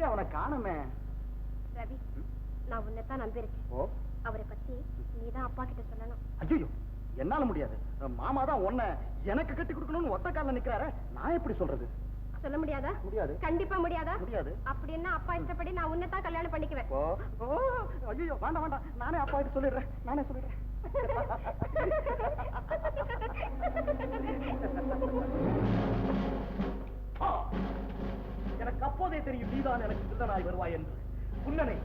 எங்க அவனை காணுமே? ரவி, நான் உன்னைத்தான் நம்பியிருக்கேன். அவரை பத்தி நீதான் அப்பா கிட்ட சொல்லணும். ஐயோ, என்னால முடியாது. மாமா தான் உன்னை எனக்கு கட்டி கொடுக்கணும்னு ஒத்த கால நிக்கிறாரு. நான் எப்படி சொல்றது? சொல்ல முடியாதா? முடியாது. கண்டிப்பா முடியாதா? முடியாது. அப்படின்னா அப்பா இஷ்டப்படி நான் உன்னைத்தான் கல்யாணம் பண்ணிக்குவேன். ஐயோ, வேண்டாம் வேண்டாம், நானே அப்பா கிட்ட சொல்லிடுறேன். நானே சொல்லிடுறேன். எனக்கு அப்போதே தெரியும் நீதான் எனக்கு சில்லனாய் வருவாய் என்று. உன்னை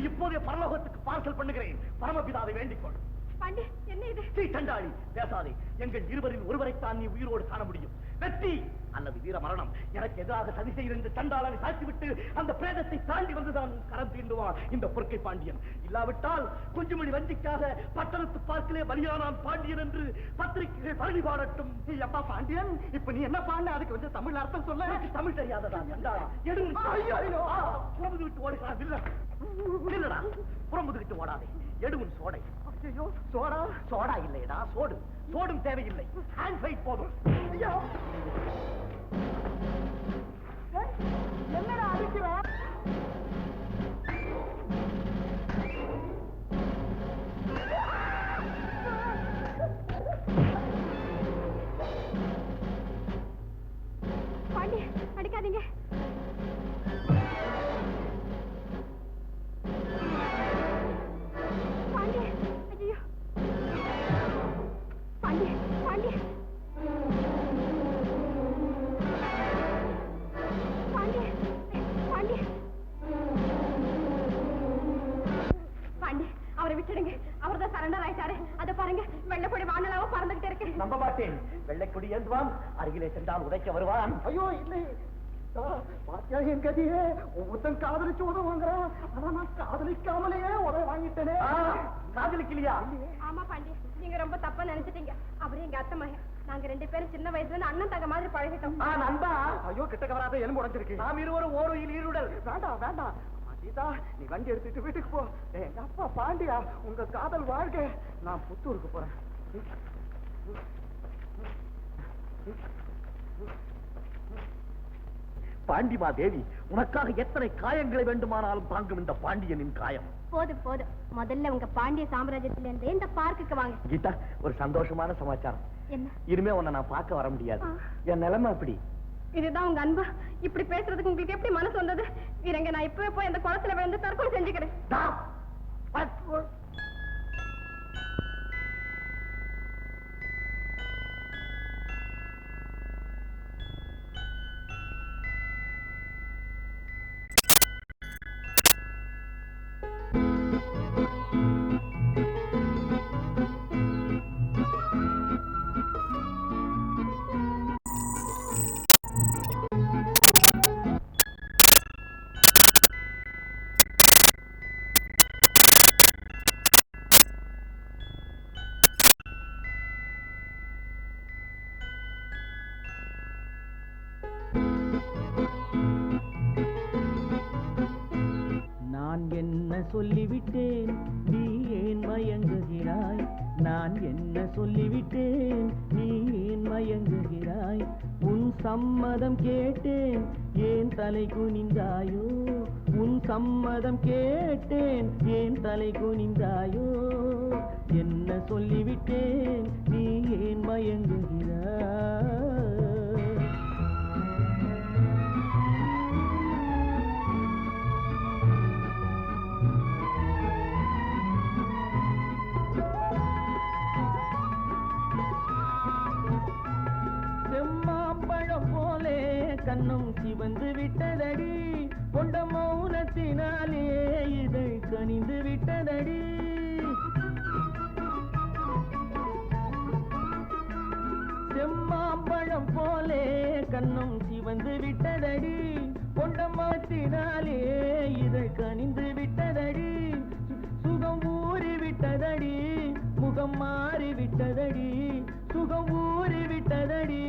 இப்போதே பரலோகத்துக்கு பார்சல் பண்ணுகிறேன். பரமபிதாவை வேண்டிக் கொள். பாண்டி, என்ன இது? சண்டாளி, பேசாதே. எங்கள் இருவரில் ஒருவரைத்தான் நீ உயிரோடு காண முடியும். வெற்றி அல்லது வீர மரணம். எனக்கு எதிராக சதி செய்து சண்டாளனை சாய்த்துவிட்டு அந்த பிரேதத்தை தாண்டி வந்துதான் கரம் தீண்டுவான் இந்த பொற்கை பாண்டியன். இல்லாவிட்டால் குஞ்சுமணி வஞ்சிக்காக பட்டணத்து பார்க்கலே பலியானான் பாண்டியன் என்று பத்திரிகைகள் பரவி பாடட்டும். அப்பா பாண்டியன், இப்ப நீ என்ன பாண்ட? அதுக்கு வந்து தமிழ் அர்த்தம் சொல்ல. தமிழ் தெரியாததா? சண்டாளா, புறமுது விட்டு ஓடுகிறான். இல்லடா, புறமுது விட்டு ஓடாதே. எடுவன் சோடை. ஐயோ, சோடா? சோடா இல்லையடா, சோடு. சோடும் தேவையில்லை, ஹேண்ட் ஃபைட் போதும். என்னடா அடிக்கிற? பாண்டி, அடிக்காதீங்க. பாண்டி, ஐயோ. பாண்டி, பாண்டி. பாண்டி, பாண்டி. பாண்டி, அவரை விட்டுடுங்க. அவர் தான் சரண்டர் ஆயிட்டாரு. அதை பாருங்க, வெள்ளைப்பொடி வானலாவ பறந்துகிட்டே இருக்கு. நம்ப மாட்டேன். வெள்ளைக்குடி ஏந்துவான், அருகிலே சென்றால் உதைக்க வருவான். ஐயோ இல்லை, என் கதியே. ஒவ்வொருத்தன் காதலிச்சு உதவ வாங்குறான். ஆனா நான் காதலிக்காமலேயே உதவ வாங்கிட்டேனே. காதலிக்கலையா? ஆமா பாண்டி, நீங்க ரொம்ப தப்பா நினைச்சிட்டீங்க. அவரு எங்க அத்தை மகன். நாங்க 2 பேரும் சின்ன வயசுல இருந்து அண்ணன் தங்க மாதிரி பழகிட்டோம். நண்பா, ஐயோ, கிட்ட வராத, எலும்பு உடைஞ்சிருக்கு. நாம் இருவரும் ஓரையில் ஈடுடல். வேண்டாம் வேண்டாம் சீதா, நீ வண்டி எடுத்துட்டு வீட்டுக்கு போ. எங்க அப்பா பாண்டியா, உங்க காதல் வாழ்க்கை. நான் புத்தூருக்கு போறேன். பாண்டிமா தேவி, உனக்காக எத்தனை காயங்களை வேண்டுமானாலும் தாங்கும் இந்த பாண்டியனின் காயம். போதும் போதும், முதல்ல உங்க பாண்டிய சாம்ராஜ்யத்துல இருந்து இந்த பார்க்குக்கு வாங்க. கீதா, ஒரு சந்தோஷமான சமாச்சாரம். என்ன? இனிமே உன்னை நான் பார்க்க வர முடியாது. என் நிலைமை அப்படி. இதுதான் உங்க அன்பா? இப்படி பேசுறதுக்கு உங்களுக்கு எப்படி மனசு வந்தது? இருங்க, நான் இப்பவே போய் அந்த குளத்துல விழுந்து தற்கொலை செஞ்சுக்கிறேன். நான் என்ன சொல்லிவிட்டேன், நீ ஏன் மயங்குகிறாய்? நான் என்ன சொல்லிவிட்டேன், நீ ஏன் மயங்குகிறாய்? உன் சம்மதம் கேட்டேன், ஏன் தலை குனிந்தாயோ? உன் சம்மதம் கேட்டேன், ஏன் தலை குனிந்தாயோ? என்ன சொல்லிவிட்டேன், நீ ஏன் மயங்குகிறாய்? கண்ணும் சிவந்து விட்டதடி, கொண்ட மௌனத்தினாலே இதை கனிந்து விட்டதடி. செம்மாம்பழம் போலே கண்ணும் சிவந்து விட்டதடி, கொண்ட மௌனத்தினாலே இதை கனிந்து விட்டதடி. சுகம் ஊறி விட்டதடி, முகம் மாறி விட்டதடி. சுகம் ஊறி விட்டதடி,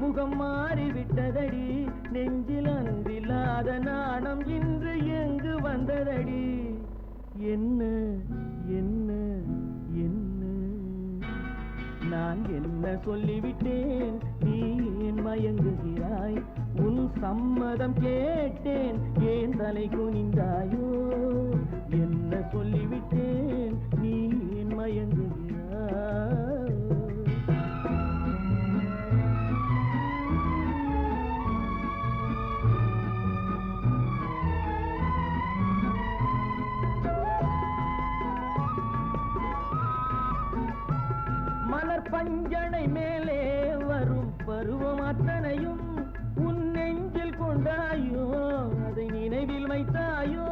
முகம் மாறி விட்டதடி. நெஞ்சில் அன்பில்லாத நாணம் இன்று எங்கு வந்ததடி? என்ன என்ன என்ன? நான் என்ன சொல்லிவிட்டேன், நீ ஏன் மயங்குகிறாய் உன் சம்மதம் கேட்டேன் ஏன் தலை குனிந்தாயோ என்ன சொல்லிவிட்டேன் நீ ஏன் மயங்குகிறாய் மலர் பஞ்சனை மேலே வரும் பருவம் அத்தனையும் உன் நெஞ்சில் கொண்டாயோ அதை நினைவில் வைத்தாயோ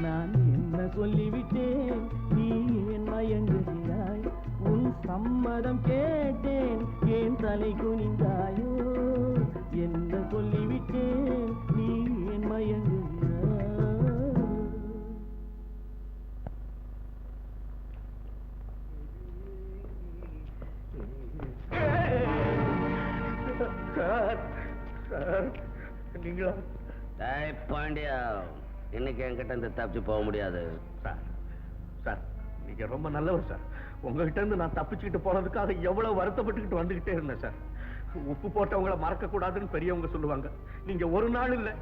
நான் என்ன சொல்லிவிட்டேன் நீ ஏன் மயங்குகிறாய் உன் சம்மதம் கேட்டேன் ஏன் தலை குனிந்தாயோ என்ன சொல்லிவிட்டேன் நீ ஏன் மயங்குகிறாய் நீங்களா? பாண்டியா, இன்னைக்கு என்கிட்ட இருந்து தப்பிச்சு போக முடியாது. சார், நீங்க ரொம்ப நல்லவர் சார். உங்ககிட்ட இருந்து நான் தப்பிச்சுக்கிட்டு போனதுக்காக எவ்வளவு வருத்தப்பட்டுக்கிட்டு வந்துகிட்டே இருந்தேன் சார். உப்பு போட்டவங்களை மறக்க கூடாதுன்னு பெரியவங்க சொல்லுவாங்க. நீங்க ஒரு நாள் இல்ல,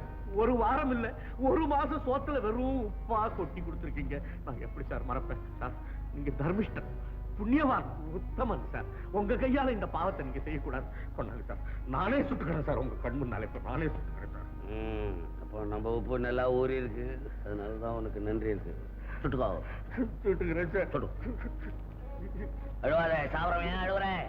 ஒரு வாரம் இல்ல, ஒரு மாசம் சோத்துல வெறும் உப்பா கொட்டி கொடுத்துருக்கீங்க. நான் எப்படி சார் மறப்பேன்? சார், நீங்க தர்மிஷ்டன், புண்ணியவான், உத்தமன் சார். உங்க கையால இந்த பாவத்தை நீங்க செய்யக்கூடாது. கொண்டாங்க சார், நானே சுட்டுக்கிறேன் சார். உங்க கண் முன்னாலே நானே சுட்டுக்கிறேன் சார். அப்போ நம்ம உப்பு நல்லா ஊறி இருக்கு, அதனாலதான் உனக்கு நன்றி இருக்கு. சுட்டுக்கோ. சுட்டுக்கிறேன் சார். அழுவாத, சாப்பிடுறேன், அழுவுறேன்.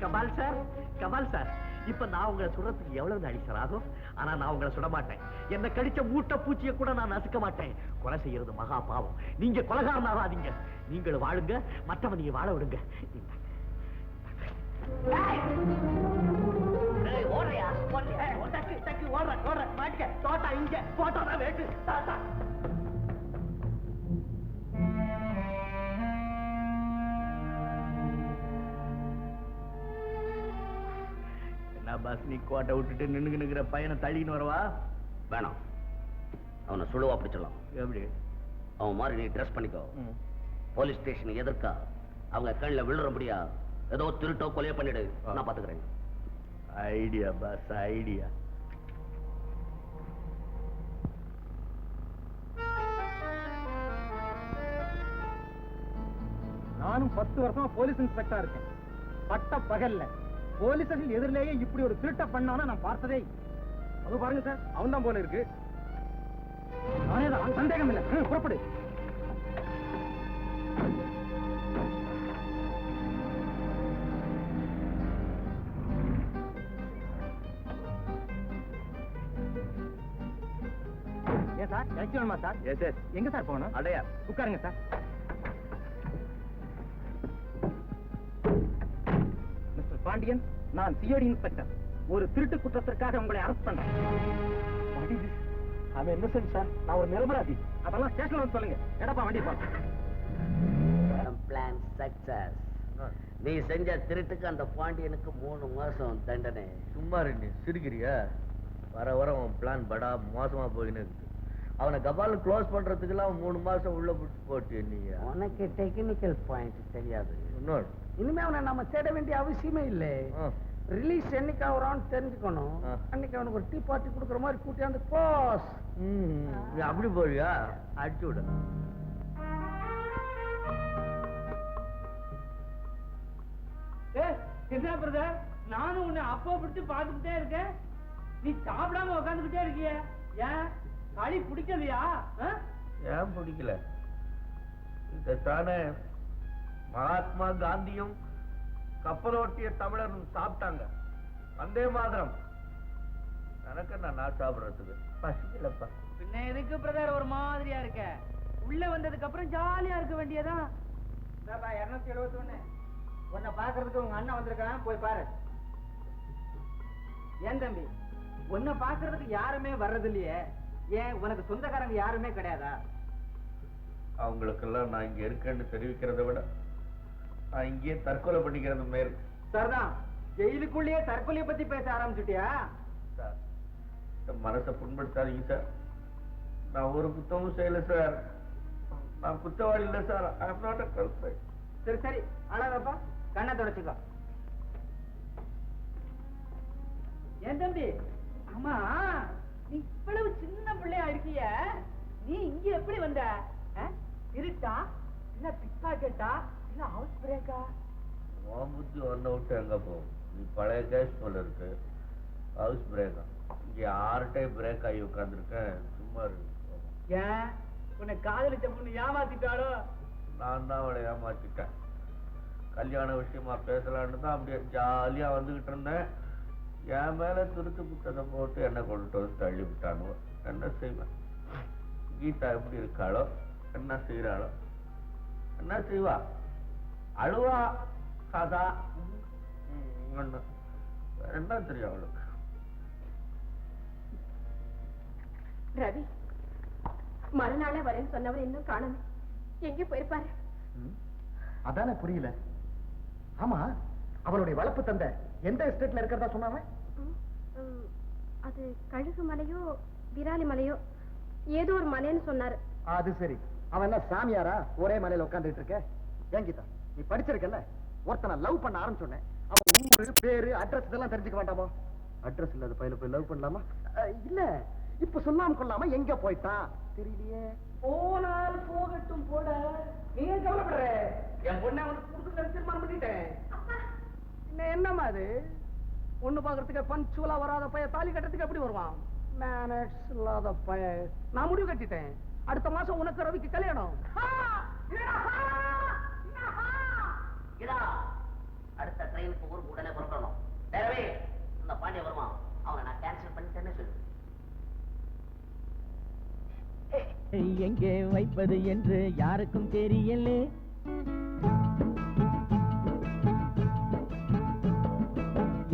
கபால் சார், கபால் சார், இப்ப நான் உங்களை சுடுறதுக்கு எவ்வளவு நாளி சார் ஆகும்? ஆனா நான் உங்களை சுட மாட்டேன். என்ன கடிச்ச மூட்டை பூச்சியை கூட நான் நசுக்க மாட்டேன். கொலை செய்யறது மகா பாவம். நீங்க கொலைகாரன் ஆகாதீங்க. நீங்கள் வாழுங்க, மற்றவனையை வாழ விடுங்க. ஓடுறியா? ஓடுற மாட்டிக்க. தோட்டா இங்க, போட்டா தான் வேட்டு. பஸ் நீ கோட்டை விட்டுட்டு நின்னுக்கிற பையனை தள்ளின்னு வரவா? வேணாம், அவனை சுழுவா பிடிச்சிடலாம். எப்படி? அவன் மாதிரி நீ ட்ரெஸ் பண்ணிக்கோ. போலீஸ் ஸ்டேஷன் எதிர்க்கா அவங்க கண்ணில் விழுறபடியா ஏதோ திருட்டோ கொலையோ பண்ணிடு, நான் பாத்துக்கிறேன். Idea bus, idea. நானும் 10 வருஷமா போலீஸ் இன்ஸ்பெக்டரா இருக்கேன். பட்ட பகல்ல போலீஸ் ஸ்டேஷன் எதிரிலேயே இப்படி ஒரு திருட்ட பண்ணானா நான் பார்த்ததே. அது பாருங்க சார், அவன் தான் போல இருக்கு. நானேதான், சந்தேகம் இல்லை. புறப்படு. ஏன் சார், எனக்கு வேணுமா சார்? Yes yes. எங்க சார் போகணும்? அடையா. உட்காருங்க சார். மிஸ்டர் பாண்டியன், நான் சிஐடி இன்ஸ்பெக்டர். ஒரு திருட்டு குற்றத்திற்காக உங்களை அரெஸ்ட் பண்றேன். அவன் இன்னசென்ட் சார். நான் ஒரு நிரபராதி. அதெல்லாம் ஸ்டேஷன்ல வந்து சொல்லுங்க. எடப்பா வண்டி போ. Plan success. நீ செஞ்ச திருட்டுக்கு அந்த பாண்டியனுக்கு 3 மாசம் தண்டனை. சும்மா ரெண்டு சிரிக்கிறியா? வர வர உன் பிளான் படா மோசமா போயின்னு இருக்கு. அவனை கபால க்ளோஸ் பண்றதுக்கெல்லாம் 3 மாசம் உள்ள போட்டு நீ. உனக்கு டெக்னிக்கல் பாயிண்ட் தெரியாது. இன்னொரு இனிமே அவனை நம்ம தேட வேண்டிய அவசியமே இல்லை. ரிலீஸ் என்னைக்கு ஆகுறான்னு தெரிஞ்சுக்கணும். அன்னைக்கு அவனுக்கு ஒரு டீ பார்ட்டி கொடுக்குற மாதிரி கூட்டியாந்து போஸ். நீ அப்படி போறியா? அடிச்சு விட. என்ன பிரதர், நானும் உன்னை அப்போ பிடிச்சு பார்த்துக்கிட்டே இருக்கேன். நீ சாப்பிடாம உட்காந்துக்கிட்டே இருக்கிய. ஏன் களி பிடிக்கலையா? ஏன் பிடிக்கல? இதானே மகாத்மா காந்தியும் கப்பலோட்டிய தமிழரும் சாப்பிட்டாங்க. வந்தே மாதிரம். எனக்கு நான் சாப்பிடுறதுக்கு பசிக்கலப்பா. பின்ன எதுக்கு பிரதர் ஒரு மாதிரியா இருக்க? உள்ள வந்ததுக்கு அப்புறம் ஜாலியா இருக்க வேண்டியதான். 271. உன்னை பாக்குறதுக்கு உங்க அண்ணன் வந்திருக்கான், போய் பாரு. ஏன் தம்பி, உன்னை பாக்குறதுக்கு யாருமே வர்றது இல்லையே? ஏன் உனக்கு சொந்தக்காரங்க யாருமே கிடையாதா? அவங்களுக்கெல்லாம் நான் இங்க இருக்கேன்னு தெரிவிக்கிறத விட நான் இங்கேயே தற்கொலை பண்ணிக்கிறது மேல். சரிதான், ஜெயிலுக்குள்ளேயே தற்கொலையை பத்தி பேச ஆரம்பிச்சுட்டியா? சார், மனசை புண்படுத்தாதீங்க சார். நான் ஒரு குத்தமும் செய்யல சார். நான் குற்றவாளி இல்லை sir. I am not a culprit. சரி சரி அழகப்பா, கண்ணை தொடச்சுக்கோ. ஏன் தம்பி, ஆமா நீ இவ்வளவு சின்ன பிள்ளையா இருக்கிய, நீ இங்க எப்படி வந்த? இருட்டா இல்ல பிக் பாக்கெட்டா இல்ல ஹவுஸ் பிரேக்கா? உன் புத்தி ஒன்ன விட்டு எங்க போகும்? நீ பழைய கேஸ் போல இருக்கு. ஹவுஸ் பிரேக்கா? இங்க 6 டைம் பிரேக் ஆகி உட்காந்துருக்கேன். சும்மா இருக்கு. ஏன் உன்னை காதலிச்ச பொண்ணு ஏமாத்திட்டாளோ? நான் தான் அவளை ஏமாத்திட்டேன். கல்யாண விஷயமா பேசலான்னு தான் அப்படியே ஜாலியா வந்துகிட்டு இருந்தேன். என் மேல திருத்து புத்தகத்தை போட்டு என்ன கொண்டு வந்து தள்ளி விட்டானோ. என்ன செய்வேன்? கீதா எப்படி இருக்காளோ, என்ன செய்யறாளோ, என்ன செய்வா? அழுவா, கதா, என்ன தெரியும் அவளுக்கு? ரவி, மறுநாளே வரேன்னு சொன்னவர் இன்னும் காணணும். எங்கே போயிருப்பாரு? அதானே புரியல. ஆமா, அவளுடைய வளர்ப்பு தந்தை எந்த எஸ்டேட்ல இருக்கிறதா சொன்னாங்க? அது கழுகு மலையோ விராலி மலையோ ஏதோ ஒரு மலைன்னு சொன்னாரு. அது சரி. அவன் என்ன சாமியாரா ஒரே மலையில உட்காந்துட்டு இருக்க? ஏன் கீதா, நீ படிச்சிருக்கல, ஒருத்தனை லவ் பண்ண ஆரம்பிச்சோன்னே அவன் ஊரு பேரு அட்ரஸ் இதெல்லாம் தெரிஞ்சுக்க வேண்டாமோ? அட்ரஸ் இல்லாத பையில போய் லவ் பண்ணலாமா? இல்ல, இப்ப சொல்லாம கொள்ளாம எங்க போயிட்டான் தெரியலையே. போனால் போகட்டும் போட, நீங்க கவலைப்படுற. என் பொண்ணை அவனுக்கு புதுசு தீர்மானம் பண்ணிட்டேன். என்னம்மா அது? பொண்ணு பாக்குறதுக்கு பஞ்சுவலா வராத பைய தாலி கட்டுறதுக்கு எப்படி வருவான்? மேனர்ஸ் இல்லாத பைய. நான் முடிவு கட்டிட்டேன். அடுத்த மாசம் உனக்கு ரவிக்கு கல்யாணம். அடுத்த ட்ரெயினுக்கு ஊருக்கு உடனே புறப்படணும். வேறவே இந்த பாண்டிய வருவான், அவனை நான் கேன்சல் பண்ணிட்டேன்னு சொல்லு. எங்கே வைப்பது என்று யாருக்கும் தெரியலே.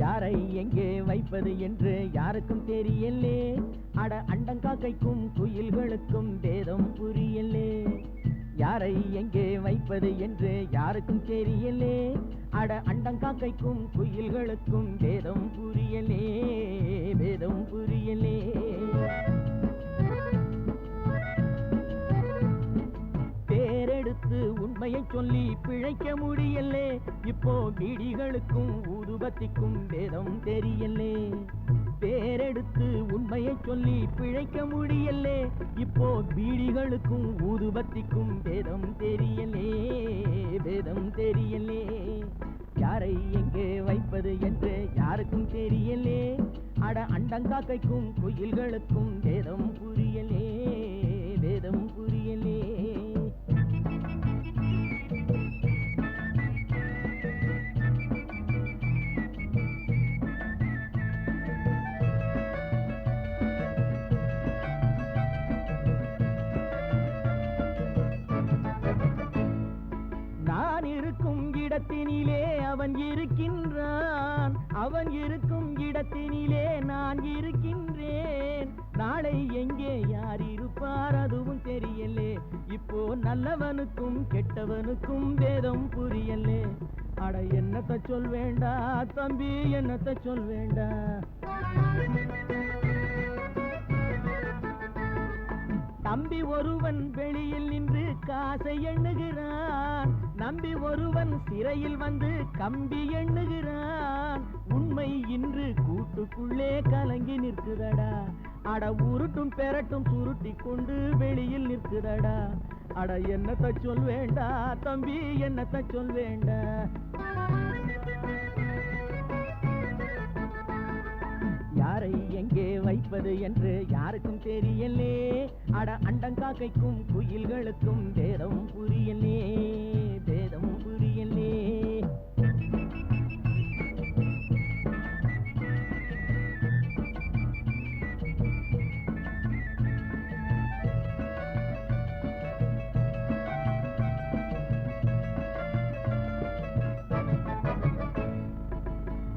யாரை எங்கே வைப்பது என்று யாருக்கும் தெரியலே. அட அண்டங்காக்கைக்கும் குயில்களுக்கும் வேதம் புரியலே. யாரை எங்கே வைப்பது என்று யாருக்கும் தெரியலே. அட அண்டங்காக்கைக்கும் குயில்களுக்கும் வேதம் புரியலே, வேதம் புரியலே. பேரெடுத்து உண்மையை சொல்லி பிழைக்க முடியலே. இப்போ பீடிகளுக்கும் ஊதுபத்திக்கும் வேதம் தெரியலே. பேரெடுத்து உண்மையை சொல்லி பிழைக்க முடியலே. இப்போ பீடிகளுக்கும் ஊதுபத்திக்கும் வேதம் தெரியலே, வேதம் தெரியலே. யாரை எங்கே வைப்பது என்று யாருக்கும் தெரியலே. அட அண்டங்காக்கைக்கும் குயில்களுக்கும் வேதம் புரியலே, வேதம் புரியலே. நான் இருக்கும் இடத்தினிலே அவன் இருக்கின்றான். அவன் இருக்கும் இடத்தினிலே நான் இருக்கின்றேன். நாளை எங்கே யார் இருப்பார் அதுவும் தெரியலே. இப்போ நல்லவனுக்கும் கெட்டவனுக்கும் வேதம் புரியலே. அட என்னத்த சொல் வேண்டா தம்பி, என்னத்த சொல் வேண்டா. தம்பி ஒருவன் வெளியில் நின்று காசை எண்ணுகிறான். நம்பி ஒருவன் சிறையில் வந்து கம்பி எண்ணுகிறான். உண்மை இன்று கூட்டுக்குள்ளே கலங்கி நிற்குதடா. அட உருட்டும் பெரட்டும் சுருட்டி கொண்டு வெளியில் நிற்குதடா. அட என்னத்த சொல் வேண்டா தம்பி, என்னத்த சொல் வேண்டா. யாரை எங்கே வைப்பது என்று யாருக்கும் தெரியலே. அட அண்டங்காக்கைக்கும் குயில்களுக்கும் வேதம் புரியலே, வேதம் புரியலே.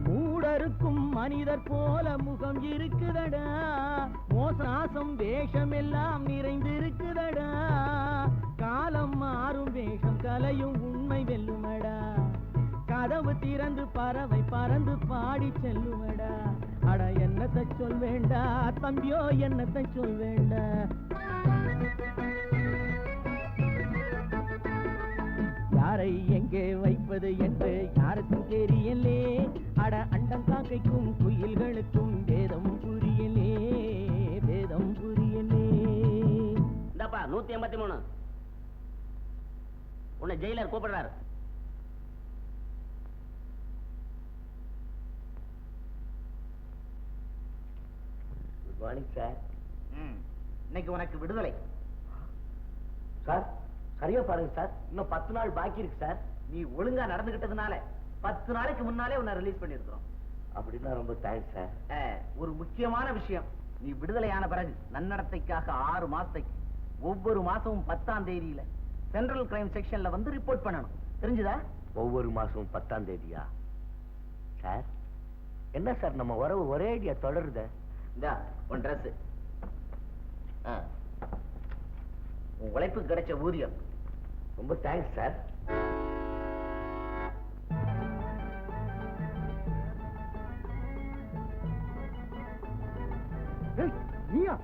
மூடருக்கும் மனிதர் போல முகம் இருக்குதடா. மோசாசம் வேஷம் எல்லாம் நிறைந்திருக்குதடா. காலம் மாறும் வேஷம் கலையும் உண்மை வெல்லுமடா. கதவு திறந்து பறவை பறந்து பாடி செல்லுமடா. அட என்னத்தை சொல் வேண்டா தம்பியோ, என்னத்தை சொல் வேண்டா. யாரை எங்கே வைப்பது என்று யாருக்கும் தெரியலே. அட அண்டம் காக்கைக்கும் குயில்களுக்கும் வேதம் புரியலே, வேதம் புரியலே. இந்தாப்பா 183 உன்னை ஜெயிலர் கூப்பிடுறாரு. Good morning sir. இன்னைக்கு உனக்கு விடுதலை. சார் சரியா பாருங்க சார், இன்னும் 10 நாள் பாக்கி இருக்கு சார். நீ ஒழுங்கா நடந்துகிட்டதுனால 10 நாளைக்கு முன்னாலே உன்னை ரிலீஸ் பண்ணிருக்கிறோம். அப்படின்னா ரொம்ப தேங்க்ஸ் சார். ஒரு முக்கியமான விஷயம், நீ விடுதலையான பிறகு நன்னடத்தைக்காக 6 மாசத்துக்கு ஒவ்வொரு மாசமும் 10ஆம் தேதியில சென்ட்ரல் கிரைம் செக்ஷன்ல வந்து ரிப்போர்ட் பண்ணணும். தெரிஞ்சுதா? ஒவ்வொரு மாசமும் 10ஆம் தேதியா? சார் என்ன சார் நம்ம உறவு ஒரே ஐடியா தொடருத. இந்தா உன் ட்ரெஸ், உன் உழைப்புக்கு கிடைச்ச ஊதியம். ரொம்ப தேங்க்ஸ் சார். நீயா?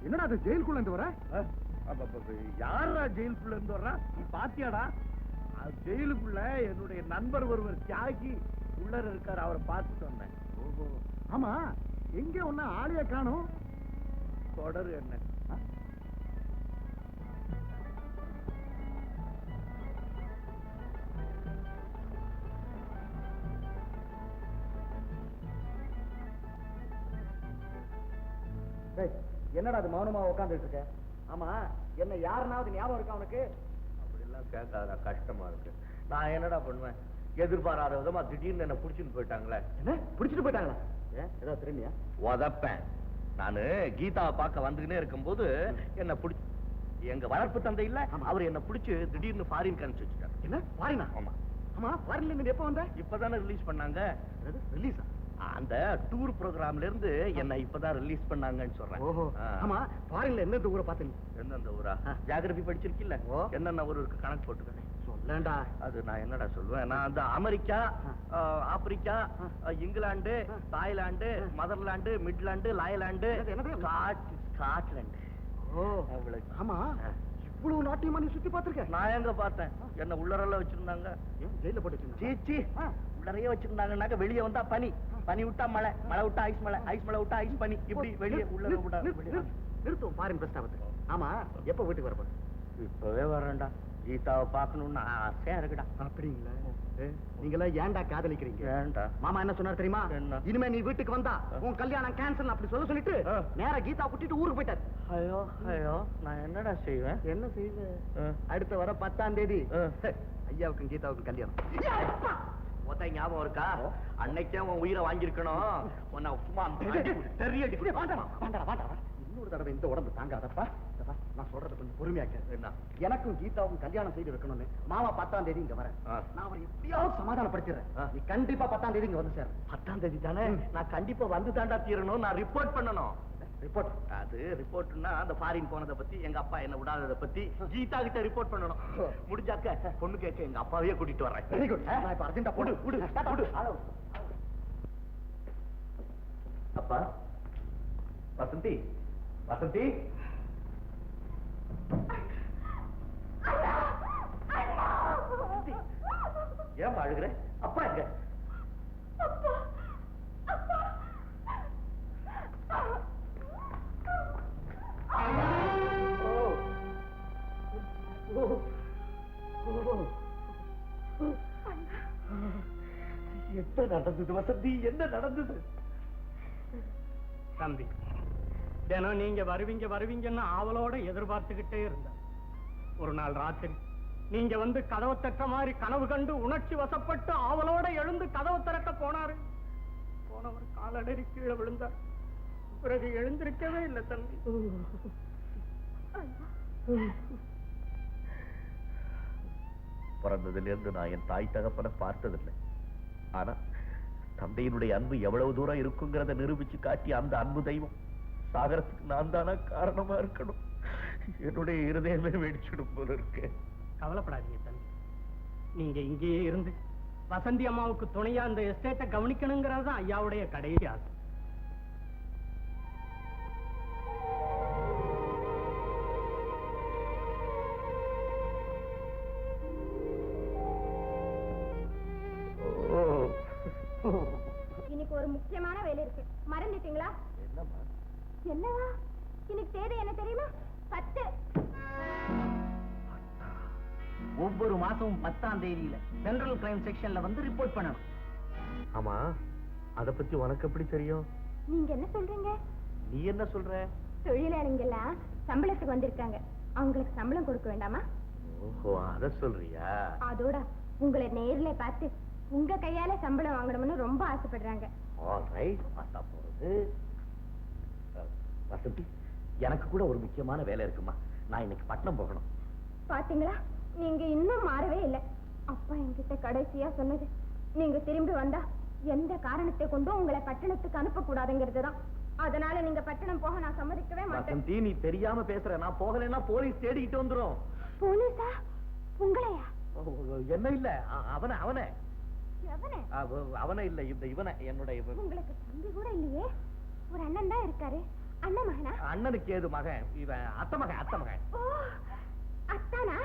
என்னடா அது ஜெயிலுக்குள்ள இருந்து வர? யாரா ஜெயிலுக்குள்ள இருந்து வர்றா? நீ பாத்தியாடா? ஜெயிலுக்குள்ள என்னுடைய நண்பர் ஒருவர் தியாகி உள்ளர இருக்காரு, அவரை பார்த்துட்டு வந்தேன். ஓஹோ, ஆமா, எங்க ஒண்ணு ஆளைய காணும்? தொடரு என்ன? என்னடா அது மௌனமா உட்காந்துட்டு இருக்க? ஆமா, என்ன யாருனாவது ஞாபகம் இருக்கா உனக்கு? அப்படிலாம் கேட்காத, கஷ்டமா இருக்கு. நான் என்னடா பண்ணுவேன்? எதிர்பாராத விதமா திடீர்னு என்ன புடிச்சுட்டு போயிட்டாங்களே. என்ன பிடிச்சிட்டு போயிட்டாங்களா? ஏதாவது திரும்பியா? உதப்பேன். நானு கீதாவை பார்க்க வந்துகினே இருக்கும்போது என்ன பிடிச்சி, எங்க வளர்ப்பு தந்தை இல்ல, அவர் என்ன பிடிச்சு திடீர்னு ஃபாரின் அனுப்பிச்சு வச்சுட்டாரு. என்ன ஃபாரினா? ஆமா. ஆமா, ஃபாரின்ல இருந்து எப்ப வந்த? இப்பதானே ரிலீஸ் பண்ணாங்க. ரிலீஸா? அந்த டூர் ப்ரோக்ராம்ல இருந்து என்ன இப்பதான் ரிலீஸ் பண்ணாங்கன்னு சொல்றேன். ஓஹோ, ஆமா, ஃபாரின்ல எந்த ஊரை பார்த்த நீ? எந்தெந்த ஊரா? ஜியோகிராபி படிச்சிருக்கில்ல, என்னென்ன ஊர் இருக்கு கணக்கு போட்டுக்கணும். சொல்லண்டா. அது நான் என்னடா சொல்லுவேன், நான் அந்த America, Africa, England, Thailand, motherland, Midland, லாயலாந்து, ஸ்காட்லாந்து. ஓ, ஆமா, இவ்வளவு நாட்டியமா நீ சுத்தி பார்த்திருக்க? நான் எங்க பார்த்தேன்? என்ன உள்ளரெல்லாம் வச்சிருந்தாங்க. ஜெயில போட்டு சீச்சி, உள்ளறையே வச்சிருந்தாங்கன்னாக்க வெளியே வந்தா பனி, பனி விட்டா மழை, மழை விட்டா ஐஸ் மழை, ஐஸ் மழை விட்டா ஐஸ் பனி, இப்படி வெளியே உள்ள விட்டா. நிறுத்தும் ஃபாரின் பிரஸ்தாபத்தை. ஆமா, எப்ப வீட்டுக்கு வரப்போ? இப்பவே வரேன்டா. கீதாவை பார்க்கணும்னு ஆசையா இருக்குடா. அப்படிங்களா? நீங்களா ஏன்டா காதலிக்கிறீங்க? ஏன்டா? மாமா என்ன சொன்னார் தெரியுமா? என்ன? இனிமே நீ வீட்டுக்கு வந்தா உன் கல்யாணம் கேன்சல் அப்படி சொல்லிட்டு நேரா கீதா கூட்டிட்டு ஊருக்கு போயிட்டாரு. ஐயோ ஐயோ, நான் என்னடா செய்வேன்? என்ன செய்வேன்? அடுத்த வர 10ஆம் தேதி ஐயாவுக்கும் கீதாவுக்கும் கல்யாணம். மொத்த ஞாபகம் இருக்கா? அன்னைக்கே உன் உயிரை வாங்கியிருக்கணும். உன்னை சும்மா தெரியடி. இன்னொரு தடவை இந்த உடம்பு தாங்காதப்பா. நான் சொல்றது கொஞ்சம் பொறுமையா கேளு. என்ன? எனக்கும் கீதாவுக்கும் கல்யாணம் செய்து வைக்கணும்னு மாமா 10ஆம் தேதி இங்க வரேன். நான் அவரை எப்படியாவது சமாதானப்படுத்திடுறேன். நீ கண்டிப்பா 10ஆம் தேதி இங்க வந்து சேர. 10ஆம் தேதி தானே? நான் கண்டிப்பா வந்து தாண்டா தீரணும். நான் ரிப்போர்ட் பண்ணணும். ரிப்போர்ட்? அது ரிப்போர்ட்னா அந்த ஃபாரின் போனதை பத்தி, எங்க அப்பா என்ன விடாததை பத்தி கீதா கிட்ட ரிப்போர்ட் பண்ணணும். முடிஞ்சாக்க பொண்ணு கேட்க எங்க அப்பாவையே கூட்டிட்டு வரேன். Very good. நான் இப்ப அர்ஜென்ட்டா போடு விடு. அப்பா, வசந்தி, வசந்தி, ஏன் அழுகுற? அப்பா எங்க? என்ன நடந்தது வசந்தி? என்ன நடந்தது? தம்பி, தினம் நீங்க வருவீங்கன்னு ஆவலோட எதிர்பார்த்துக்கிட்டே இருந்தேன். ஒரு நாள் ராத்திரி நீங்க வந்து கதவை தட்ட மாதிரி கனவு கண்டு உணர்ச்சி வசப்பட்டு ஆவலோட எழுந்து கதவை திறக்க போனாரு. போனவர் காலடறி கீழே விழுந்தார். பிறகு எழுந்திருக்கவே இல்லை தம்பி. பிறந்ததிலிருந்து நான் என் தாய் தகப்பனை பார்த்ததில்லை. ஆனா தந்தையினுடைய அன்பு எவ்வளவு தூரம் இருக்குங்கிறத நிரூபிச்சு காட்டி அந்த அன்பு தெய்வம் சாகரத்துக்கு நான் தானா காரணமா இருக்கணும். என்னுடைய இருதயமே வெடிச்சிடும் போல இருக்கு. கவலைப்படாதீங்க தம்பி, நீங்க இங்கேயே இருந்து வசந்தி அம்மாவுக்கு துணையா அந்த எஸ்டேட்டை கவனிக்கணுங்கிறது தான் ஐயாவுடைய கடைசி ஆசை. முக்கியமான வேலை இருக்கு, மறந்துட்டீங்களா? என்னம்மா? என்னவா? இன்னைக்கு தேதி என்ன தெரியுமா? 10. ஒவ்வொரு மாசமும் 10ஆம் தேதியில சென்ட்ரல் கிரைம் செக்ஷன்ல வந்து ரிப்போர்ட் பண்ணணும். ஆமா, அத பத்தி உனக்கு எப்படி தெரியும்? நீங்க என்ன சொல்றீங்க? நீ என்ன சொல்ற? தொழிலாளிங்கெல்லாம் சம்பளத்துக்கு வந்திருக்காங்க, அவங்களுக்கு சம்பளம் கொடுக்க வேண்டாமா? ஓஹோ, அத சொல்றியா? அதோட உங்களை நேர்ல பார்த்து உங்க கையால சம்பளம் வாங்கணும்னு ரொம்ப ஆசைப்படுறாங்க. ஆல்ரைட், பார்த்தா போறது. வசந்தி, எனக்கு கூட ஒரு முக்கியமான வேலை இருக்குமா. நான் இன்னைக்கு பட்டணம் போகணும். பாத்தீங்களா, நீங்க இன்னும் மாறவே இல்லை. அப்பா என்கிட்ட கடைசியா சொன்னது, நீங்க திரும்பி வந்தா எந்த காரணத்தை கொண்டும் உங்களை பட்டணத்துக்கு அனுப்ப கூடாதுங்கிறதுதான். அதனால நீங்க பட்டணம் போக நான் சம்மதிக்கவே மாட்டேன். வசந்தி, நீ தெரியாம பேசுற. நான் போகலைன்னா போலீஸ் தேடிக்கிட்டு வந்துரும். போலீஸா? உங்களையா? என்ன இல்ல, அவனை அவனை எவனே? அவனை இல்ல, இவனை, என்னுடைய உங்களுக்கு தம்பி கூட இல்லையே? ஒரு அண்ணன் தான் இருக்காரு. அண்ணன் மகனா? அண்ணனுக்கு ஏது மகன்? இவன் அத்தை மகன். அத்தை மகன். ஓ, அத்தானா?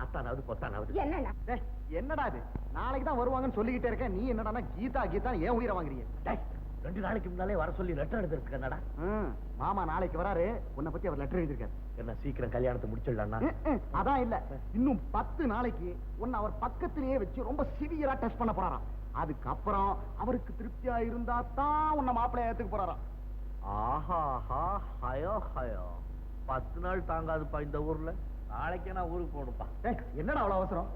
அத்தானாவது பொத்தானாவது. என்னண்ணா? டேய், என்னடா இது? நாளைக்கு தான் வருவாங்கன்னு சொல்லிக்கிட்டே இருக்கேன். நீ என்னடா கீதா கீதா ஏன் உயிரை வாங்குறீங்க? டேய், 2 நாளைக்கு முன்னாலே வர சொல்லி லெட்டர் எடுத்திருக்கேன்டா. மாமா நாளைக்கு வராரு, உன்னை பத்தி அவர் லெட்டர் எழுதிருக்காரு. என்ன சீக்கிரம் கல்யாணத்தை முடிச்சிடலாம்னா? அதான் இல்ல, இன்னும் 10 நாளைக்கு உன்னை அவர் பக்கத்திலேயே வச்சு ரொம்ப சிவியரா டெஸ்ட் பண்ண போறாராம். அதுக்கப்புறம் அவருக்கு திருப்தியா இருந்தா தான் உன்னை மாப்பிள்ளைய ஏத்துக்க போறாராம். ஆஹா, ஹயோ ஹயோ, 10 நாள் தாங்காதுப்பா இந்த ஊர்ல. நாளைக்கே நான் ஊருக்கு போகணும்ப்பா. டேய், என்னடா அவ்வளவு அவசரம்?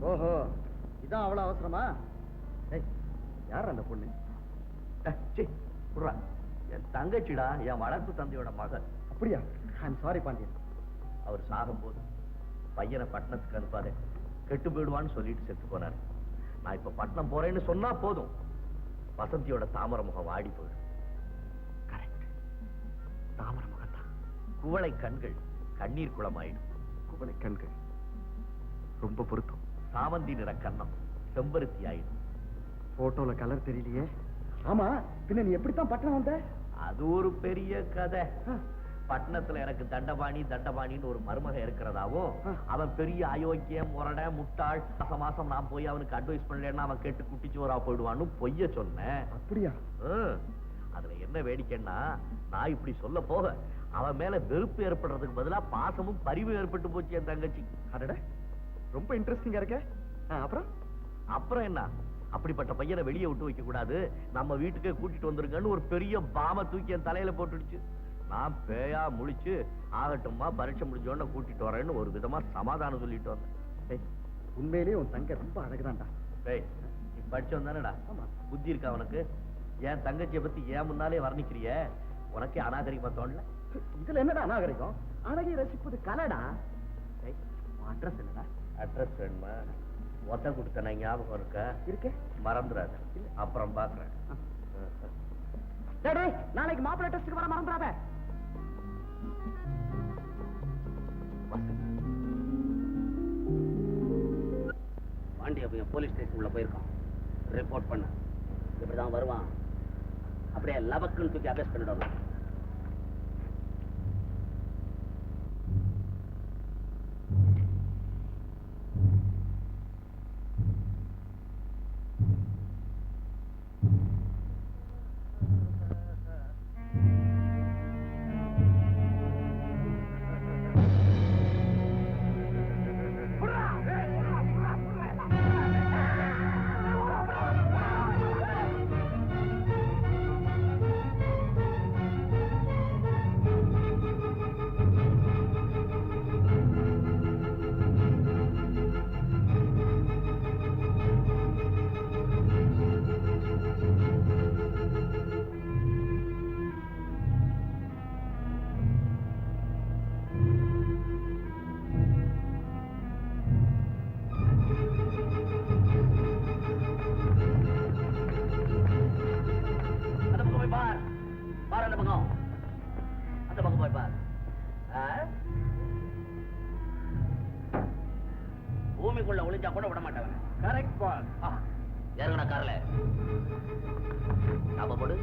ஓஹோ, இதான் அவ்வளவு அவசரமா? டேய், யார் அந்த பொண்ணு? என் தங்கச்சிடா, என் வளர்ப்பு தந்தையோட மகன். அப்படியா? I'm sorry Pandian. அவர் சாகும்போது பையனை பட்டணத்துக்கு அனுப்பாத, கெட்டு போயிடுவான்னு சொல்லிட்டு செத்து போனாரு. நான் இப்ப பட்டணம் போறேன்னு சொன்னா போதும், வசந்தியோட தாமரை முகம் வாடி போயிடும். கரெக்ட், தாமரை மகன் தான். குவளை கண்கள் கண்ணீர் குளமாயிடும். குவளை கண்கள் ரொம்ப பொருத்தம். சாமந்தி நிற கண்ணம் செம்பருத்தி ஆயிடும். போட்டோல கலர் தெரியலையே. ஆமா, பின்ன நீ எப்படித்தான் பட்டணம் வந்த? அது ஒரு பெரிய கதை. பட்டணத்துல எனக்கு தண்டபாணின்னு ஒரு மருமகன் இருக்கிறதாவும், அவன் பெரிய அயோக்கியம், முரட, முட்டாள், மாசம் நான் போய் அவனுக்கு அட்வைஸ் பண்ணலன்னா அவன் கேட்டு குட்டிச்சோரா போயிடுவான்னு பொய்ய சொன்னேன். அப்படியா? அதுல என்ன வேடிக்கைன்னா, நான் இப்படி சொல்ல போக அவன் மேல வெறுப்பு ஏற்படுறதுக்கு பதிலா பாசமும் பரிவும் ஏற்பட்டு போச்சு என் தங்கச்சி. அடட, ரொம்ப இன்ட்ரெஸ்டிங்கா இருக்க. அப்புறம் என்ன, அப்படிப்பட்ட பையனை வெளியே விட்டு வைக்க கூடாது, நம்ம வீட்டுக்கே கூட்டிட்டு வந்துருங்கன்னு ஒரு பெரிய பாம தூக்கி என் தலையில போட்டுடுச்சு. நான் பேயா முழிச்சு, ஆகட்டும்மா பரீட்சை முடிஞ்சோன்னு கூட்டிட்டு வரேன்னு ஒரு விதமா சமாதானம் சொல்லிட்டு வந்தேன். உண்மையிலேயே உன் தங்க ரொம்ப அழகுதான்டா. நீ படிச்சவன் தானடா, புத்தி இருக்கா உனக்கு? என் தங்கச்சியை பத்தி ஏன் முன்னாலே வர்ணிக்கிறிய? உனக்கே அநாகரிகமா தோணல? இதுல என்னடா அநாகரிகம்? அழகை ரசிப்பது கலடா. அட்ரஸ் என்னடா? அட்ரஸ் வேணுமா? ஒத்த கொடுத்த நான் ஞாபகம் இருக்கே, மறந்துடாத. அப்புறம் பாக்குறேன். நாளைக்கு மாப்பிள்ளை டெஸ்டுக்கு வர மறந்துடாத. பாண்டிய பையன் போலீஸ் ஸ்டேஷன் உள்ள போயிருக்கான். ரிப்போர்ட் பண்ண இப்படிதான் வருவான். அப்படியே லபக்குன்னு தூக்கி அரெஸ்ட் பண்ணிடணும். பூமிக்குள்ள ஒளிஞ்சா கூட விட மாட்டவன். Correct pass. ஏறுங்கடா கார்ல. நாம போடு.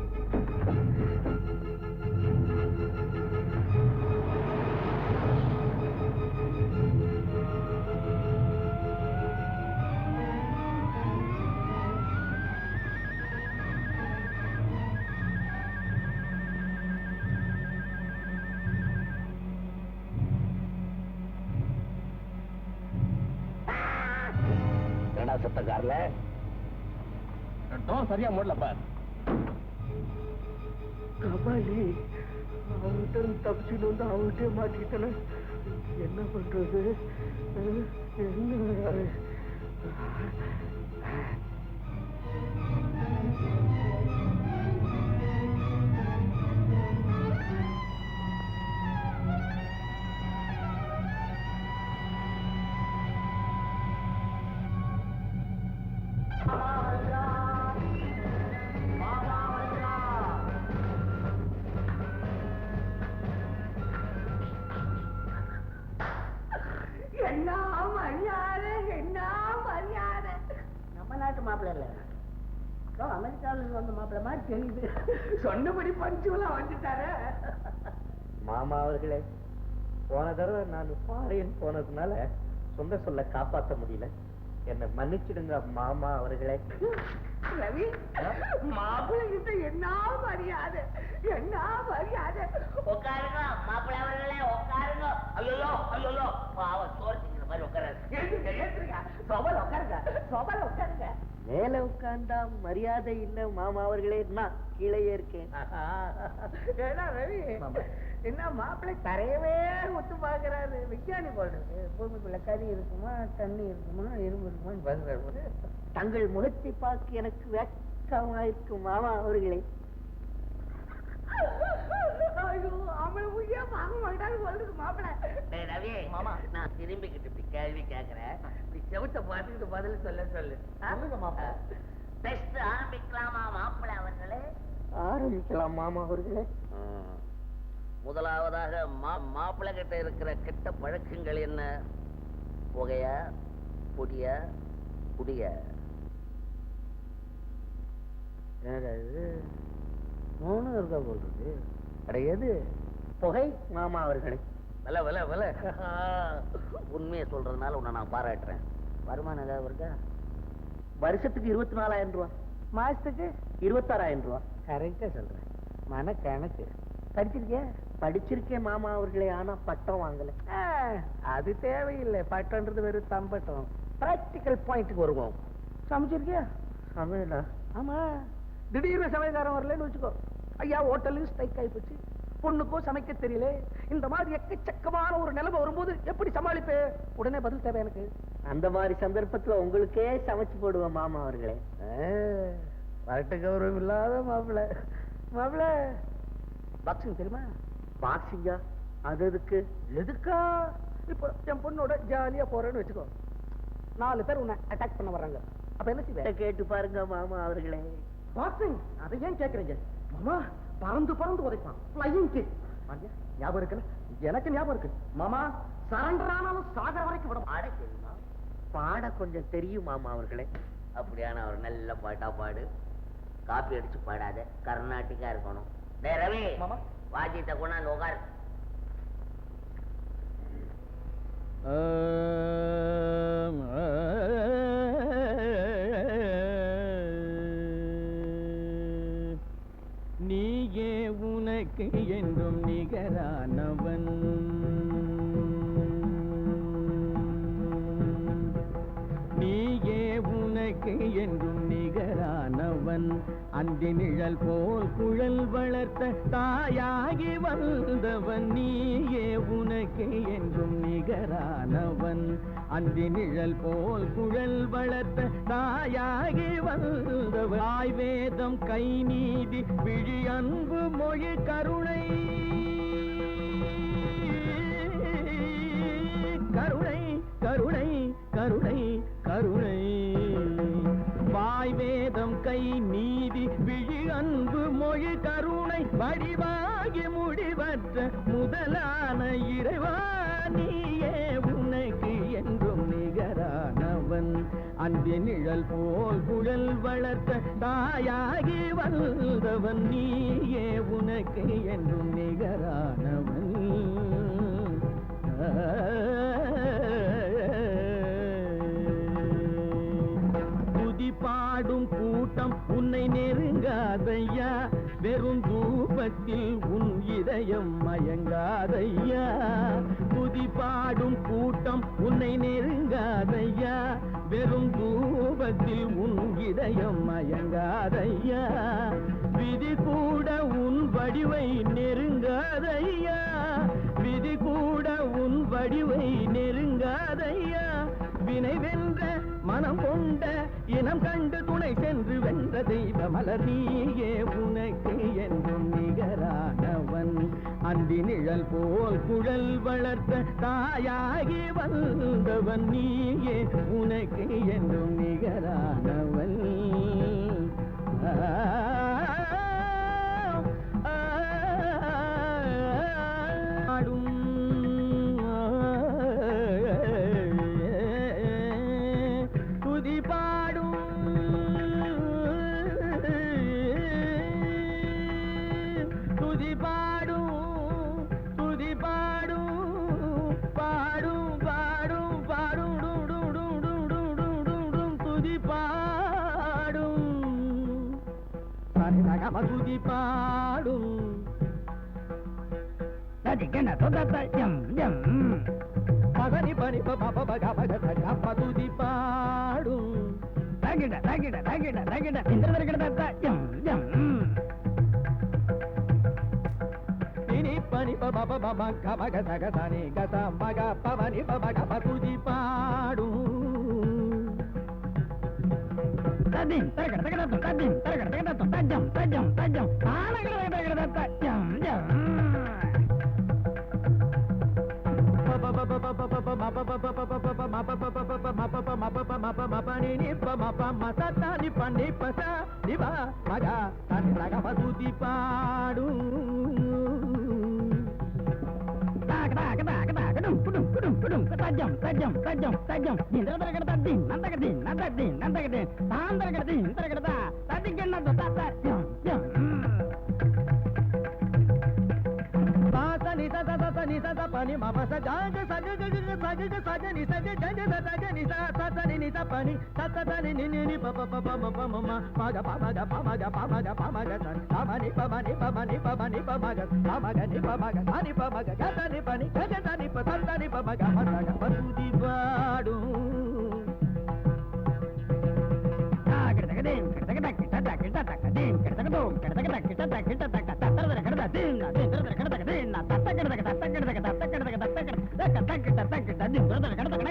என்ன சத்த கார்ல சரியா மூடல பார். கபாலி அவன்கிட்ட தப்பிச்சுட்டு வந்து அவன்கிட்டே மாட்டிக்கிட்டன. என்ன பண்றது? என்ன என்ன மரியாதை, என்ன மரியாதை. நம்ம நாட்டு மாப்பிள்ள இல்ல, அமெரிக்காவில் வந்த மாப்பிள்ள மாதிரி தெரியுது. சொன்னபடி பஞ்சுலாம் வந்துட்டாரு. மாமா அவர்களே, போன தடவை நான் ஃபாரின் போனதுனால சொந்த சொல்ல காப்பாற்ற முடியல, என்ன மன்னிச்சிடுங்க மாமா அவர்களே. ரவி, மாப்பிள்ளை கிட்ட என்ன மரியாதை, என்ன மரியாதை. உட்காருங்க மாப்பிள்ளை அவர்களே, உட்காருங்க. ஐயோ ஐயோ பாவம் சோறு திங்கிற மாதிரி உட்காராரு. சோபல உட்காருங்க, சோபல உட்காருங்க. மேல உட்கார்ந்தா மரியாதை இல்ல மாமா அவர்களே, நான் கீழே இருக்கேன். ஏன்னா ரவி, என்ன மாப்பிள்ளை தரையவே ஒத்து பாக்குறாரு. விஞ்ஞானி போடுறது, பூமிக்குள்ள கறி இருக்குமா, தண்ணி இருக்குமா, இரும்பு இருக்குமான்னு பாக்குறாரு. தங்கள் முகத்தை பார்க்க எனக்கு வெக்கமா இருக்கும் மாமா அவர்களே. ஐயோ, அவளை உய்யா வாங்க மாட்டான்னு சொல்றது மாப்பிள்ளை. ரவி மாமா, நான் திரும்பிக்கிட்டு இப்படி கேள்வி கேட்கிறேன், நீ செவத்தை பார்த்துக்கிட்டு பதில் சொல்ல சொல்லு. டெஸ்ட் ஆரம்பிக்கலாமா மாப்பிள்ளை அவர்களே? ஆரம்பிக்கலாம் மாமா அவர்களே. முதலாவதாக மாப்பிள்ளை கிட்ட இருக்கிற கெட்ட பழக்கங்கள் என்ன? புகைய, குடிய, குடிய. மூணு இருக்க போடுறது கிடையாது. புகை மாமா அவர்களே. வில வில வில உண்மையை சொல்றதுனால உன்னை நான் பாராட்டுறேன். வருமானம் ஏதாவது இருக்கா? வருஷத்துக்கு 24,000 ரூபாய், மாசத்துக்கு 26,000 ரூபாய். கரெக்டா சொல்றேன். மன கணக்கு படிச்சிருக்கேன். படிச்சிருக்கேன் மாமா அவர்களே, ஆனா பட்டம் வாங்கல. அது தேவையில்லை, பட்டம்ன்றது வெறும் தம்பட்டம். பிராக்டிக்கல் பாயிண்ட்டுக்கு வருவோம். சமைச்சிருக்கியா? சமையலா? ஆமா, திடீர்னு சமையல்காரன் வரலன்னு வச்சுக்கோ, ஐயா ஹோட்டலு ஸ்ட்ரைக் ஆகி போச்சு, பொண்ணுக்கோ சமைக்க தெரியல, இந்த மாதிரி எக்கச்சக்கமான ஒரு நிலைமை வரும்போது எப்படி சமாளிப்பே? உடனே பதில் தேவை எனக்கு. அந்த மாதிரி சந்தர்ப்பத்துல உங்களுக்கே சமைச்சு போடுவேன் மாமா அவர்களே. வரட்டு கௌரவம் இல்லாத மாப்பிள்ள. மாப்பிள்ள பாக்ஸிங் தெரியுமா? பாக்ஸிங்கா? அது எதுக்கு? எதுக்கா? இப்போ என் பொண்ணோட ஜாலியா போறேன்னு வச்சுக்கோ, 4 பேர் உன்னை அட்டாக் பண்ண வர்றாங்க, அப்ப என்ன செய்வேன்? கேட்டு பாருங்க மாமா அவர்களே. பாக்ஸிங்? அதை ஏன் கேக்குறீங்க மாமா? பறந்து பறந்து உதைப்பான், ஃப்ளையிங் கிக். ஞாபகம் இருக்குல்ல? எனக்கு ஞாபகம் இருக்கு மாமா. சரண்டர் ஆனாலும் சாகர வரைக்கும் விட. பாட தெரியுமா? பாட கொஞ்சம் தெரியும் மாமா அவர்களே. அப்படியான ஒரு நல்ல பாட்டா பாடு. காப்பி அடிச்சு பாடாத, கர்நாடிக்கா இருக்கணும். டேய் ரவி மாமா, வாஜியத்தை கொண்டாந்து உட்காரு. நீயே உனக்கு என்றும் நிகரானவன், நீயே உனக்கு என்றும் நிகரானவன், அந்தி நிழல் போல் குழல் வளர்த்த தாயாகி வந்தவன், நீயே உனக்கு என்றும் நிகரானவன், அந்தி நிழல் போல் குழல் வளர்த்த தாயாகி வந்தவன், ஆய்வேதம் கை நீதி விழி அன்பு மொழி கருணை, கருணை கருணை கருணை கருணை, வாய்வேதம் கை நீதி விழி அன்பு மொழி கருணை, வடிவாகி முடிவற்ற முதலான இறைவா, நீயே உனக்கு என்றும் நிகரானவன், அந்தி நிழல் போல் குழல் வளர்த்த தாயாகி வந்தவன், நீயே உனக்கு என்றும் நிகரானவன். துதி பாடும் கூட்டம் உன்னை நெருங்காதையா, வெறும் தூபத்தில் உன் இதயம் மயங்காதையா, துதி பாடும் கூட்டம் உன்னை நெருங்காதையா, வெறும் நெருங்காதையா விதி கூட உன் வடிவை நெருங்காதையா விதி கூட உன் வடிவை நெருங்காதையா வினை வென்ற மனம் கொண்ட இனம் கண்டு துணை சென்று வென்ற தெய்வ மலர் நீயே உனக்கு என்றும் நிகரானவன் அந்தி நிழல் போல் குழல் வளர்த்த தாயாகி வந்தவன் நீயே உனக்கு என்றும் நிகரானவன் துதி பாடும் பகனி பனி பக துதி பாடும் தகிட தகிட தகிட தகிட இனி பனி பப பப கபக சகசனி கத மக பவனி பபக துதி பாடும் ததிம் தரகட தகட ததிம் தரகட தகட தஜம் தஜம் தஜம் தானகட தகட தஜம் ஜம் பப பப பப பப மப பப பப பப மப பப பப மப பப மப பப மப நீ நீ ப மப மசத நீ பனி பச நிவா மகா தன் லக பதுதி பாடு tajam tajam tajam tajam indra tara tadin nandagadin nandagadin nandagadin tandagadin taragada tadigenna tata jam jam pasani tata tani tata pani mama sajaga sajaga sajaga sajani sajaga sajaga ni tata ni pani tata tani ni papa papa mama mama paga pamaga pamaga pamaga pamaga samani pamani pamani pamani pamaga pamaga ni pamaga ani pamaga gatani pani gatani patani pamaga mataga patudi padu kadagadim kadagadak kadagadak kadadim kadagadim kadagadak kadagadak kadagadak tatara kadagadim na tatara kadagadim na tatara kadagadak tatara kadagadak tatara kadagadak kadadim tatara kadagadak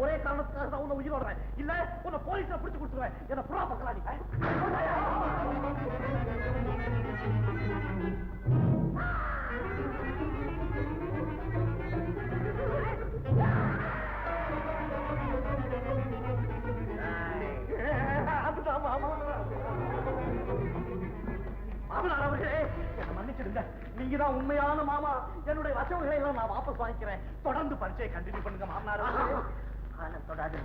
ஒரே காரணத்துக்காக தான் உன்னை உயிரோடுறேன் இல்ல உன்னை போலீஸ்ல பிடிச்சு கொடுத்துருவேன் என்ன புறா பக்கலாம் மாமனார் அவர்களே என்ன மன்னிச்சிடுங்க, நீங்க தான் உண்மையான மாமா. என்னுடைய வசவுகளை எல்லாம் நான் வாபஸ் வாங்கிக்கிறேன். தொடர்ந்து பரிச்சையை கண்டினியூ பண்ணுங்க மாமனார். காலை தொடாது,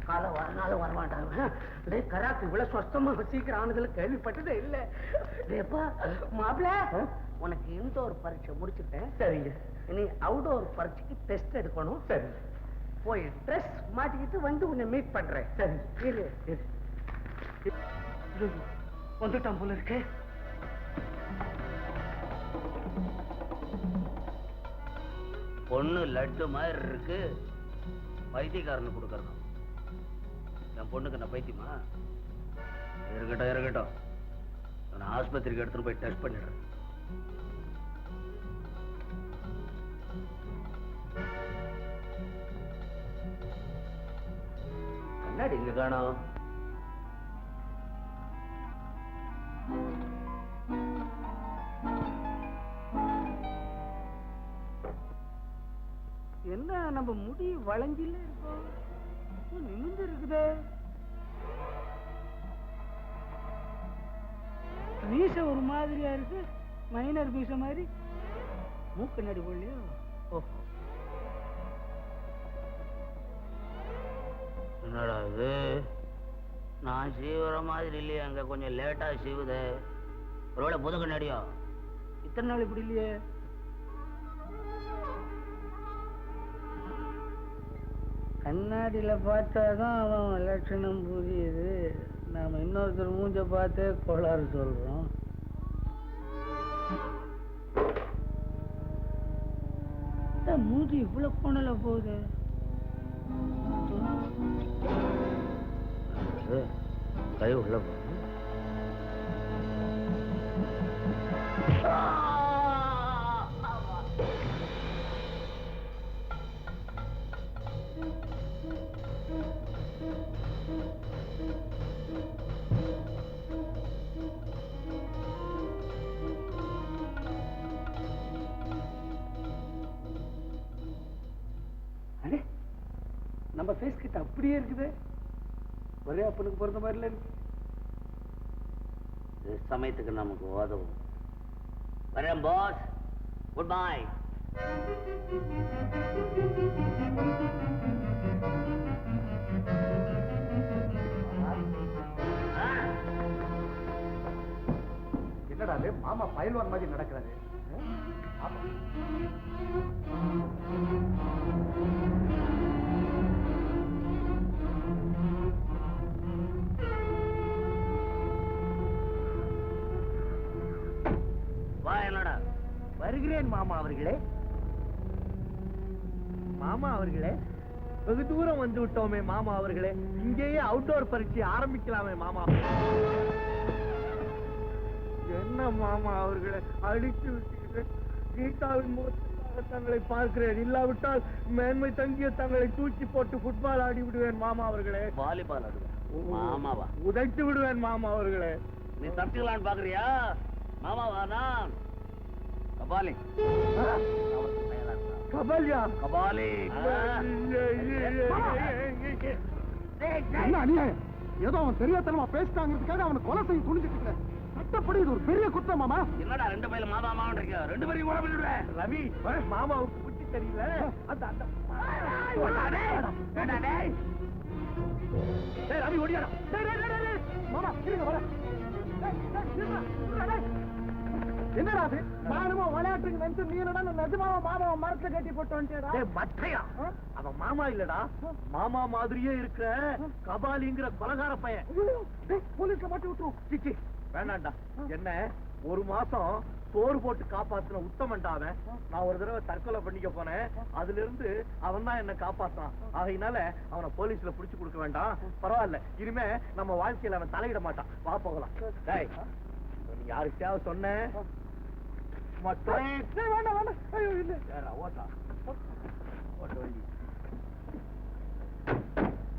காலை வரனாலும் வரமாட்டாங்க. டே கராக்கு இவ்வளவு சொஸ்தமா சீக்கிரம் ஆனதுல கேள்விப்பட்டதே இல்ல. டேப்பா மாப்பிள, உனக்கு இன்டோர் பரீட்சை முடிச்சுட்டேன். சரிங்க. இனி அவுடோர் பரீட்சைக்கு டெஸ்ட் எடுக்கணும். சரி. போய் ட்ரெஸ் மாட்டிக்கிட்டு வந்து உன்னை மீட் பண்றேன். சரி. வந்துட்டான் போல இருக்கு. பொண்ணு லட்டு மாதிரி இருக்கு, பைத்தியக்காரனு கொடுக்கறது. என் பொண்ணுக்கு என்ன பைத்தியமா? இருக்கட்டும், நான் ஆஸ்பத்திரிக்கு எடுத்துட்டு போய் டெஸ்ட் பண்ணிடுறேன். கண்ணாடி இங்க காணோம். என்ன நம்ம முடி வளைஞ்சில இருக்கோம், நிமிந்து இருக்குதே. மீச ஒரு மாதிரியா இருக்கு, மைனர் மீச மாதிரி. மூக்கு நடி போடலையோ? ஓஹோ, என்னடா இது, நான் சீவுற மாதிரி இல்லையே, அங்க கொஞ்சம் லேட்டா சீவுது. ஒருவேளை புது கண்ணாடியா? இத்தனை நாள் இப்படி இல்லையே. கண்ணாடியில பார்த்தாதான் அவன் லட்சணம் புரியுது. நாம இன்னொருத்தர் மூஞ்ச பார்த்தே கோளாறு சொல்றோம். மூஞ்சி இவ்வளவு கோணல போகுது. கை உள்ள போ. நம்ம ஃபேஸ் கிட்ட அப்படியே இருக்குது. ஒரே அப்பனுக்கு பிறந்த மாதிரில இருக்கு. சமயத்துக்கு நமக்கு உதவும். வரேன் பாஸ், குட் பை. என்னடா மாமா பயில்வான் மாதிரி நடக்கிறாரு. வா, என்னடா? வருகிறேன் மாமா அவர்களே. மாமா அவர்களே, வெகு தூரம் வந்து விட்டோமே மாமா அவர்களே, இங்கேயே அவுட்டோர் பரீட்சை ஆரம்பிக்கலாமே மாமா. என்ன மாமா அவர்களே, அடித்து விட்டீர்கள். கீதாவின் முகத்திற்காக தங்களை பார்க்கிறேன், இல்லாவிட்டால் மேன்மை தங்கிய தங்களை தூக்கி போட்டு ஃபுட்பால் ஆடி விடுவேன் மாமா அவர்களே. வாலிபால் ஆடுவேன் மாமாவா? உதைத்து விடுவேன் மாமா அவர்களே. நீ தப்பிக்கலான்னு பாக்குறியா? மாமாவா நான் கபாலி. கபாலியா? கபாலி. என்ன அநியாயம்! ஏதோ அவன் தெரியாதனமா பேசிட்டாங்கிறதுக்காக அவனை கொலை செய்ய துணிஞ்சிட்டு இருக்கிற. சட்டப்படி இது ஒரு பெரிய குற்றம் மாமா. என்னடா ரெண்டு பையில மாமா மாமா இருக்க? ரெண்டு பேரையும் கூட பண்ணிடுவேன். ரவி, மாமாவுக்கு புத்தி தெரியல. அந்த ரவி ஓடியாடா. மாமா இருங்க வர. என்னடா அது? நானும் விளையாட்டுக்கு நினைச்சு நீ என்னடா நிஜமாவா மாமாவை மரத்துல கட்டி போட்டு வந்துட்டேடா. மட்டையா? அவன் மாமா இல்லடா, மாமா மாதிரியே இருக்கிற கபாலிங்கிற கொலகார பையன். போலீஸ்ல மாட்டி விட்டுரும். சிச்சி வேண்டாண்டா. என்ன ஒரு மாசம் சோறு போட்டு காப்பாத்தின உத்தமன்டா அவன். நான் ஒரு தடவை தற்கொலை பண்ணிக்க போனேன், அதுல இருந்து அவன் தான் என்ன காப்பாத்தான். ஆகையினால அவனை போலீஸ்ல புடிச்சு கொடுக்க வேண்டாம். பரவாயில்ல, இனிமே நம்ம வாழ்க்கையில அவன் தலையிட மாட்டான். வா போகலாம். டேய், நீ யாருக்கிட்டாவது சொன்ன மட்டும் வேண்டாம் வேண்டாம். ஐயோ இல்ல. ஓட்டா ஓட்ட வண்டி.